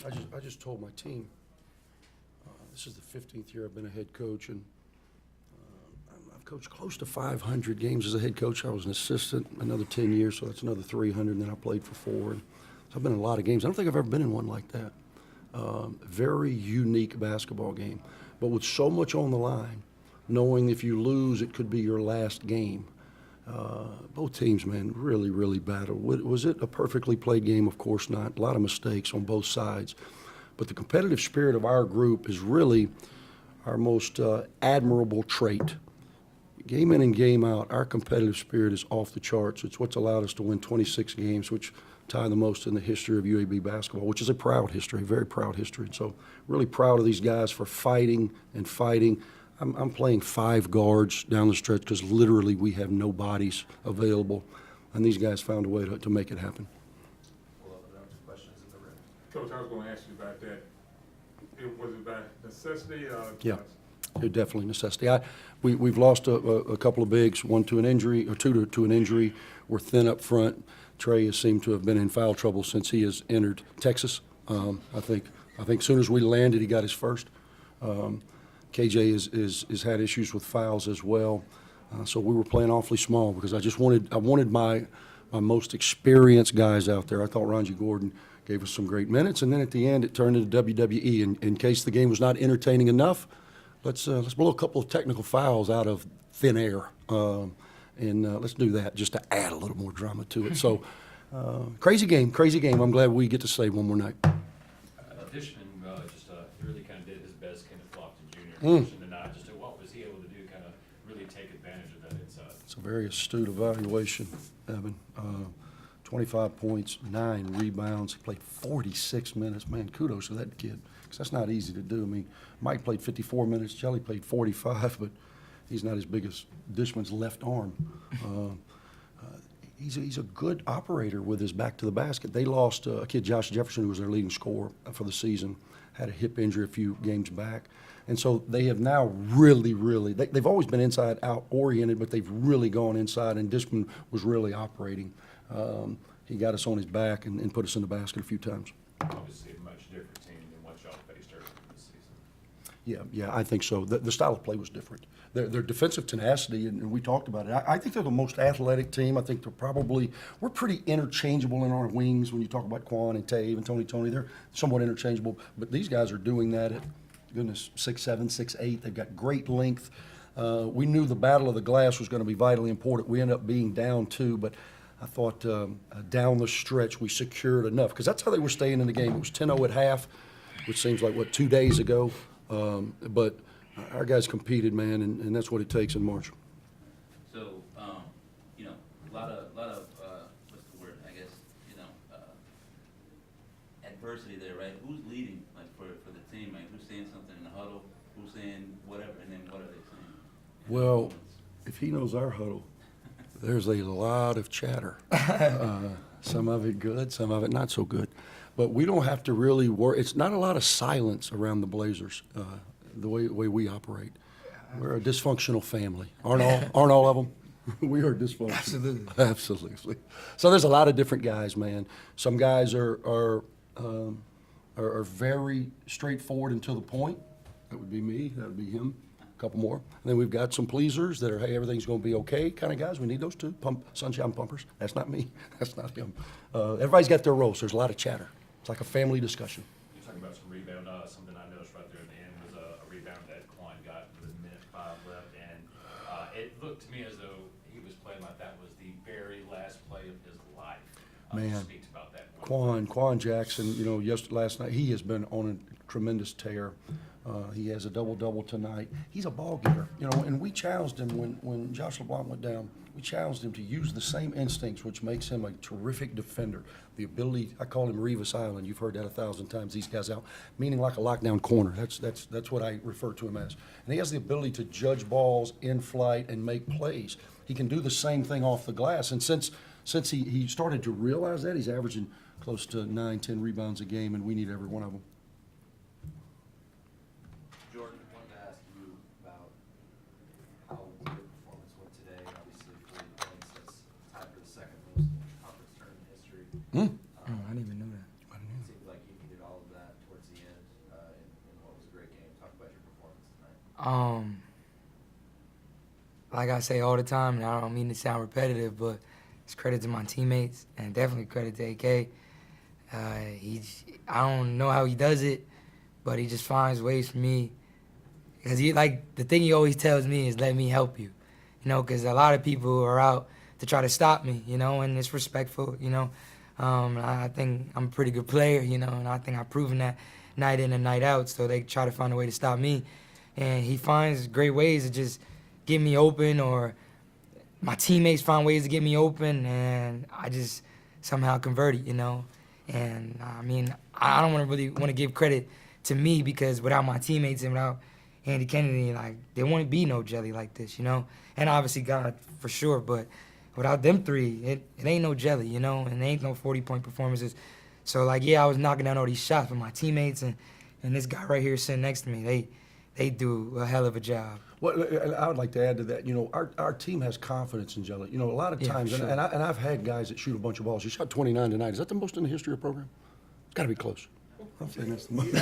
I just told my team, this is the 15th year I've been a head coach, and I've coached close to 500 games as a head coach. I was an assistant another 10 years, so that's another 300, and then I played for 4. And so I've been in a lot of games. I don't think I've ever been in one like that. Very unique basketball game, but with so much on the line, knowing if you lose, it could be your last game. Both teams, man, really, really battled. Was it a perfectly played game? Of course not. A lot of mistakes on both sides. But the competitive spirit of our group is really our most admirable trait. Game in and game out, our competitive spirit is off the charts. It's what's allowed us to win 26 games, which tie the most in the history of UAB basketball, which is a proud history, a very proud history. And so really proud of these guys for fighting and fighting. I'm playing 5 guards down the stretch because literally we have no bodies available, and these guys found a way to make it happen. We'll open up to questions in the room. Coach, I was going to ask you about that. Was it by necessity? Yeah, it definitely necessity. We've lost a couple of bigs, one to an injury, or two to an injury. We're thin up front. Trey has seemed to have been in foul trouble since he has entered Texas. I think as soon as we landed, he got his first. KJ has had issues with fouls as well. So we were playing awfully small because I wanted my most experienced guys out there. I thought Ronji Gordon gave us some great minutes, and then at the end it turned into WWE. And in case the game was not entertaining enough, let's blow a couple of technical fouls out of thin air, and let's do that just to add a little more drama to it. So crazy game. I'm glad we get to stay one more night. Dishman he really kind of did his best, kind of flopped to Junior tonight. Just what was he able to do, kind of really take advantage of that inside? It's a very astute evaluation, Evan. 25 points, 9 rebounds. He played 46 minutes. Man, kudos to that kid, because that's not easy to do. I mean, Mike played 54 minutes. Jelly played 45, but he's not as big as Dishman's left arm. He's a good operator with his back to the basket. They lost a kid, Josh Jefferson, who was their leading scorer for the season, had a hip injury a few games back. And so they have now really, they've always been inside-out oriented, but they've really gone inside, and Dishman was really operating. He got us on his back and put us in the basket a few times. Obviously a much different team than what y'all faced earlier this season. Yeah, I think so. The style of play was different. Their defensive tenacity, and we talked about it. I think they're the most athletic team. I think we're pretty interchangeable in our wings when you talk about Quan and Tave and Tony. They're somewhat interchangeable, but these guys are doing that at, goodness, 6'7", 6'8". They've got great length. We knew the battle of the glass was going to be vitally important. We ended up being down 2, but I thought down the stretch we secured enough, because that's how they were staying in the game. It was 10-0 at half, which seems like, 2 days ago. But our guys competed, man, and that's what it takes in March. So, a lot of what's the word? I guess adversity there, right? Who's leading, like for the team? Like who's saying something in the huddle? Who's saying whatever, and then what are they saying? Well, if he knows our huddle, there's a lot of chatter. Some of it good, some of it not so good. But we don't have to really worry. It's not a lot of silence around the Blazers, the way we operate. We're a dysfunctional family. Aren't all of them? We are dysfunctional. Absolutely. So there's a lot of different guys, man. Some guys are very straightforward and to the point. That would be me. That would be him. A couple more. And then we've got some pleasers that are, hey, everything's going to be okay kind of guys. We need those too. Sunshine pumpers. That's not me. That's not him. Everybody's got their roles. There's a lot of chatter. It's like a family discussion. You're talking about some rebound. Something I noticed right there at the end was a rebound that Quan got with a minute 5 left, and it looked to me as though he was playing like that was the very last play of his life. Man, Speaks about that. Quan Jackson, last night, he has been on a tremendous tear. He has a double-double tonight. He's a ball getter, and we challenged him when Josh LeBlanc went down. We challenged him to use the same instincts, which makes him a terrific defender. The ability, I call him Revis Island. You've heard that 1,000 times, these guys out, meaning like a lockdown corner. That's what I refer to him as. And he has the ability to judge balls in flight and make plays. He can do the same thing off the glass. And since he started to realize that, he's averaging close to 9-10 rebounds a game, and we need every one of them. Jordan, I wanted to ask you about how your performance went today. Obviously, 40 points, that's tied for the second most conference tournament history. I didn't even know that. It seemed like you needed all of that. Like I say all the time, and I don't mean to sound repetitive, but it's credit to my teammates and definitely credit to AK. I don't know how he does it, but he just finds ways for me. Because the thing he always tells me is, let me help you. Because a lot of people are out to try to stop me, and it's respectful, I think I'm a pretty good player, and I think I've proven that night in and night out, so they try to find a way to stop me. And he finds great ways to just get me open, or my teammates find ways to get me open, and I just somehow convert it, And, I don't really want to give credit to me, because without my teammates and without Andy Kennedy, there wouldn't be no jelly like this, And obviously God, for sure, but without them three, it ain't no jelly, and there ain't no 40-point performances. So, I was knocking down all these shots, but my teammates and this guy right here sitting next to me, they do a hell of a job. Well, I would like to add to that. Our team has confidence in Jelly. A lot of Yeah, times, for sure. and I've had guys that shoot a bunch of balls. He shot 29 tonight. Is that the most in the history of the program? It's got to be close. I'm saying that's the most.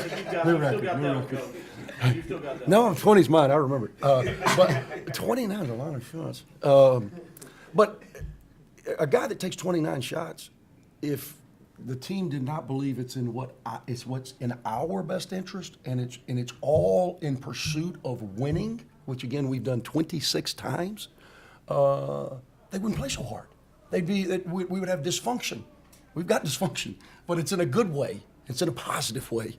New record. No, 20's mine. I remember it. But 29 is a lot of shots. But a guy that takes 29 shots, if the team did not believe it's what's in our best interest, and it's all in pursuit of winning, which again we've done 26 times, they wouldn't play so hard. We would have dysfunction. We've got dysfunction, but it's in a good way. It's in a positive way.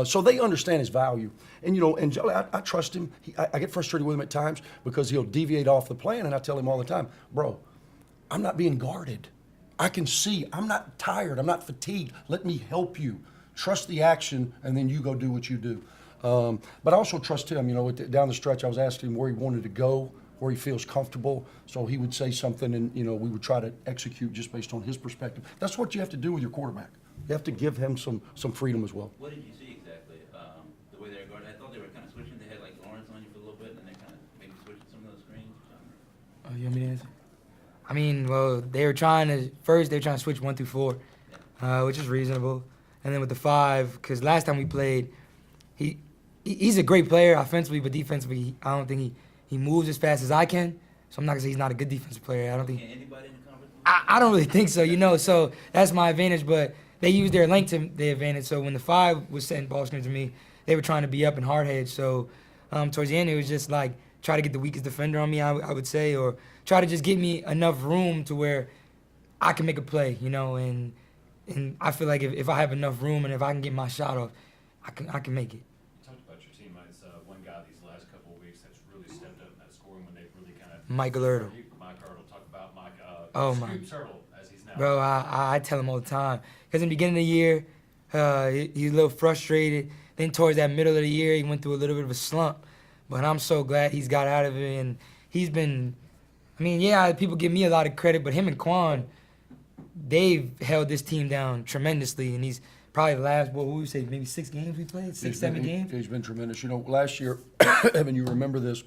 So they understand his value. And, and Jelly, I trust him. I get frustrated with him at times because he'll deviate off the plan, and I tell him all the time, bro, I'm not being guarded. I can see. I'm not tired. I'm not fatigued. Let me help you. Trust the action, and then you go do what you do. But I also trust him. Down the stretch, I was asking him where he wanted to go, where he feels comfortable. So he would say something, and, we would try to execute just based on his perspective. That's what you have to do with your quarterback. You have to give him some freedom as well. What did you see exactly? The way they were guarding? I thought they were kind of switching. They had Lawrence on you for a little bit, and then they kind of maybe switched some of those screens. You want me to answer? Well, they were trying to switch 1 through 4, which is reasonable. And then with the 5, because last time we played, he's a great player offensively, but defensively, I don't think he moves as fast as I can. So I'm not gonna say he's not a good defensive player. I don't think. Can anybody in the conference? I don't really think so, So that's my advantage, but they used their length to their advantage. So when the 5 was setting ball screens to me, they were trying to be up and hard head. So towards the end, it was just try to get the weakest defender on me, I would say, or try to just give me enough room to where I can make a play, And I feel like if I have enough room and if I can get my shot off, I can make it. You talked about your teammates. One guy these last couple of weeks that's really stepped up in that scoring when they've really kind of. Michael Ertl. Mike Ertl. Talk about Mike. Oh, my. Scoops Ertl, as he's now. Bro, I tell him all the time. Because in the beginning of the year, he's a little frustrated. Then towards that middle of the year, he went through a little bit of a slump. But I'm so glad he's got out of it. And he's been, people give me a lot of credit, but him and Quan, they've held this team down tremendously. And he's probably the last, what would we say, maybe 6 games we played? 7 games? He's been tremendous. Last year, Evan, you remember this,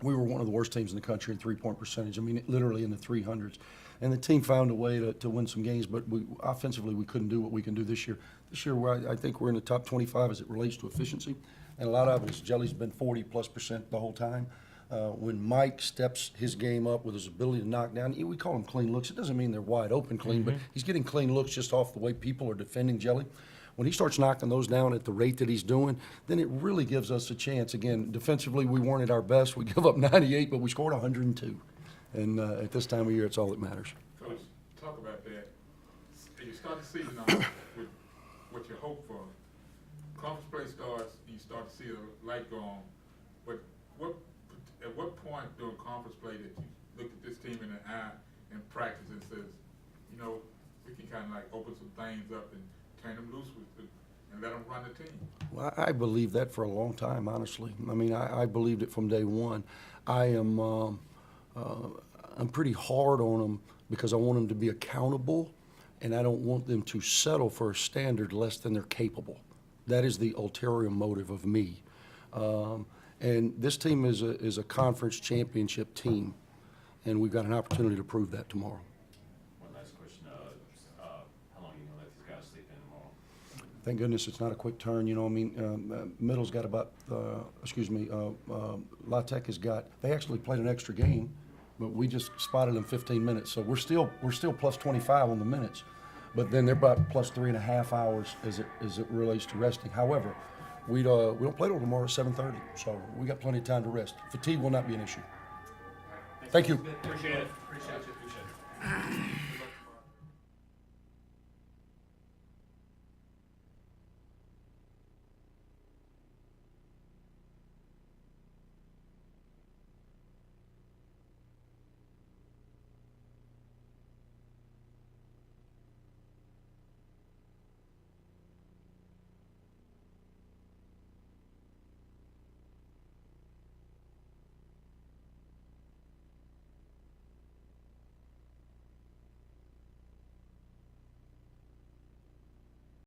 we were one of the worst teams in the country in three-point percentage. Literally in the 300s. And the team found a way to win some games, but offensively we couldn't do what we can do this year. This year, I think we're in the top 25 as it relates to efficiency. And a lot of it is Jelly's been 40+% the whole time. When Mike steps his game up with his ability to knock down, we call them clean looks. It doesn't mean they're wide open clean, but he's getting clean looks just off the way people are defending Jelly. When he starts knocking those down at the rate that he's doing, then it really gives us a chance. Again, defensively, we weren't at our best. We give up 98, but we scored 102. And at this time of year, it's all that matters. Coach, talk about that. You start the season off with what you hope for. Conference play starts, you start to see the light go on. But at what point during conference play that you look at this team in the eye and practice and says, we can kind of open some things up and turn them loose and let them run the team? Well, I believed that for a long time, honestly. I believed it from day one. I'm pretty hard on them because I want them to be accountable, and I don't want them to settle for a standard less than they're capable. That is the ulterior motive of me. And this team is a conference championship team, and we've got an opportunity to prove that tomorrow. One last question. How long are you going to let these guys sleep in tomorrow? thank goodness it's not a quick turn, you know, I mean, Middle's got about, La Tech has got, they actually played an extra game, but we just spotted them 15 minutes, so we're still plus 25 on the minutes, but then they're about plus 3.5 hours as it relates to resting. However, we don't play till tomorrow at 7:30, so we got plenty of time to rest. Fatigue will not be an issue. Thank you. Appreciate it. Appreciate it.